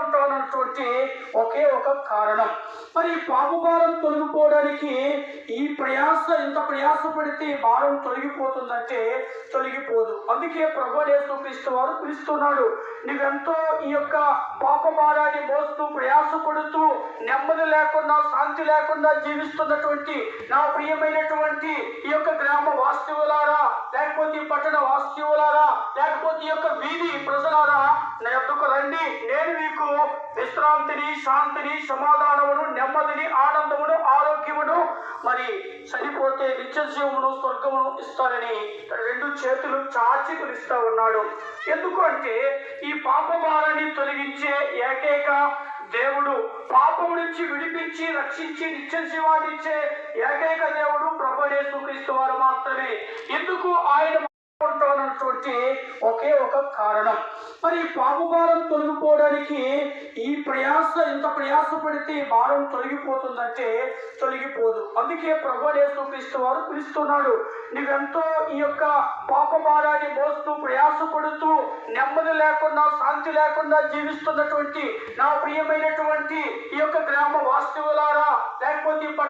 ఉంటానటువంటి ఒకే ఒక కారణం. మరి ఈ పాప భారం తొలగిపోవడానికి ఇంత ప్రయాస పడితే ఈ భారం తొలగిపోతుందంటే తొలగిపోదు. అందుకే ప్రభువైన యేసుక్రీస్తు వారు పిలుస్తున్నాడు, నువ్వెంతో ఈ యొక్క పాప భారాన్ని మోస్తూ ప్రయాసపడుతూ నెమ్మది లేకుండా శాంతి లేకుండా జీవిస్తున్నటువంటి నా ప్రియమైనటువంటి ఈ యొక్క గ్రామ వాస్తవులారా, లేకపోతే ఈ పట్టణ వాస్తవులారా, లేకపోతే ఈ యొక్క వీధి ప్రజలారా, నా యొద్దకు రండి, నేను మీకు విశ్రాంతిని, శాంతిని, సమాధానమును, నెమ్మదిని, ఆనందమును, ఆరోగ్యమును, మరి చనిపోతే నిత్య జీవమును, స్వర్గమును ఇస్తానని రెండు చేతులు చాచి పిలుస్తా ఉన్నాడు. ఎందుకు అంటే ఈ పాప భారాన్ని తొలగించే ఏకైక దేవుడు, పాపము నుంచి విడిపించి రక్షించి నిత్య జీవాన్ని ఇచ్చే ఏకైక దేవుడు ప్రభువైన యేసుక్రీస్తు వారు మాత్రమే. ఎందుకు ఆయన ఉంటానటువంటి ఒకే ఒక కారణం. మరి ఈ పాప భారం తొలగిపోవడానికి ఇంత ప్రయాస పడితే ఈ భారం తొలగిపోతుందంటే తొలగిపోదు. అందుకే ప్రభువైన యేసుక్రీస్తు వారు పిలుస్తున్నాడు, నువ్వెంతో ఈ యొక్క పాప భారాన్ని మోస్తూ ప్రయాసపడుతూ నెమ్మది లేకుండా శాంతి లేకుండా జీవిస్తున్నటువంటి నా ప్రియమైనటువంటి ఈ యొక్క గ్రామ వాస్తవులారా, లేకపోతే